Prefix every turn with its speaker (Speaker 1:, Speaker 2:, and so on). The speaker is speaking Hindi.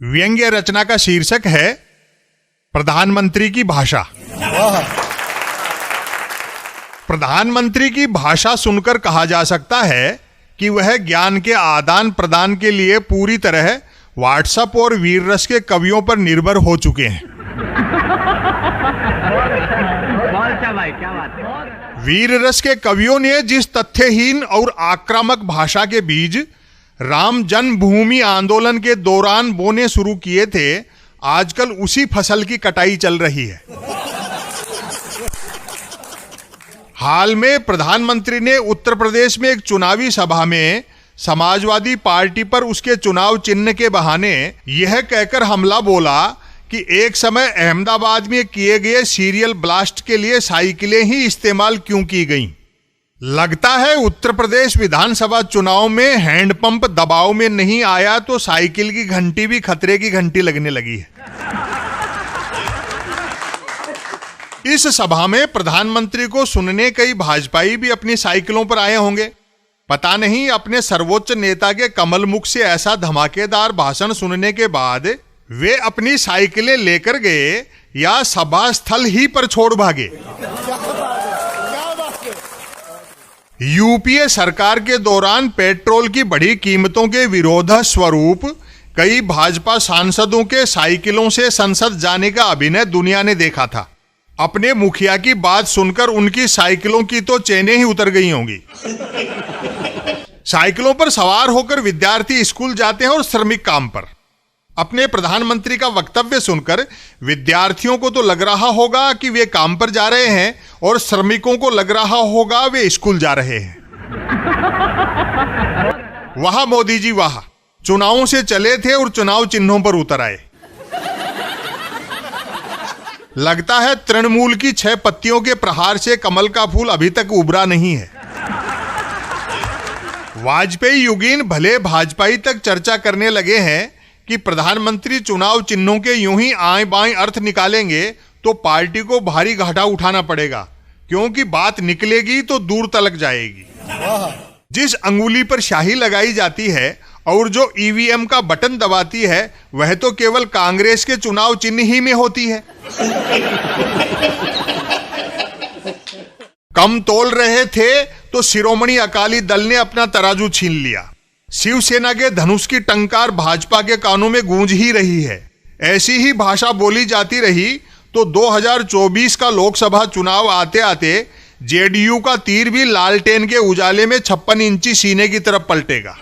Speaker 1: व्यंग्य रचना का शीर्षक है प्रधानमंत्री की भाषा। प्रधानमंत्री की भाषा सुनकर कहा जा सकता है कि वह ज्ञान के आदान प्रदान के लिए पूरी तरह व्हाट्सएप और वीर रस के कवियों पर निर्भर हो चुके हैं। वीर रस के कवियों ने जिस तथ्यहीन और आक्रामक भाषा के बीज राम जन्मभूमि आंदोलन के दौरान बोने शुरू किए थे, आजकल उसी फसल की कटाई चल रही है। हाल में प्रधानमंत्री ने उत्तर प्रदेश में एक चुनावी सभा में समाजवादी पार्टी पर उसके चुनाव चिन्ह के बहाने यह कहकर हमला बोला कि एक समय अहमदाबाद में किए गए सीरियल ब्लास्ट के लिए साइकिलें ही इस्तेमाल क्यों की गईं। लगता है उत्तर प्रदेश विधानसभा चुनाव में हैंडपंप दबाव में नहीं आया तो साइकिल की घंटी भी खतरे की घंटी लगने लगी है। इस सभा में प्रधानमंत्री को सुनने कई भाजपाई भी अपनी साइकिलों पर आए होंगे। पता नहीं अपने सर्वोच्च नेता के कमल मुख से ऐसा धमाकेदार भाषण सुनने के बाद वे अपनी साइकिलें लेकर गए या सभा स्थल ही पर छोड़ भागे। यूपीए सरकार के दौरान पेट्रोल की बढ़ी कीमतों के विरोध स्वरूप कई भाजपा सांसदों के साइकिलों से संसद जाने का अभिनय दुनिया ने देखा था। अपने मुखिया की बात सुनकर उनकी साइकिलों की तो चेनें ही उतर गई होंगी। साइकिलों पर सवार होकर विद्यार्थी स्कूल जाते हैं और श्रमिक काम पर। अपने प्रधानमंत्री का वक्तव्य सुनकर विद्यार्थियों को तो लग रहा होगा कि वे काम पर जा रहे हैं और श्रमिकों को लग रहा होगा वे स्कूल जा रहे हैं। वाह मोदी जी वाह, चुनावों से चले थे और चुनाव चिन्हों पर उतर आए। लगता है तृणमूल की 6 पत्तियों के प्रहार से कमल का फूल अभी तक उभरा नहीं है। वाजपेयी युगीन भले भाजपाई तक चर्चा करने लगे हैं कि प्रधानमंत्री चुनाव चिन्हों के यूं ही आएं बाएं अर्थ निकालेंगे तो पार्टी को भारी घाटा उठाना पड़ेगा, क्योंकि बात निकलेगी तो दूर तलक जाएगी। जिस अंगुली पर शाही लगाई जाती है और जो ईवीएम का बटन दबाती है वह तो केवल कांग्रेस के चुनाव चिन्ह ही में होती है। कम तोल रहे थे तो शिरोमणि अकाली दल ने अपना तराजू छीन लिया। शिवसेना के धनुष की टंकार भाजपा के कानों में गूंज ही रही है। ऐसी ही भाषा बोली जाती रही तो 2024 का लोकसभा चुनाव आते आते जेडीयू का तीर भी लालटेन के उजाले में 56 इंची सीने की तरफ पलटेगा।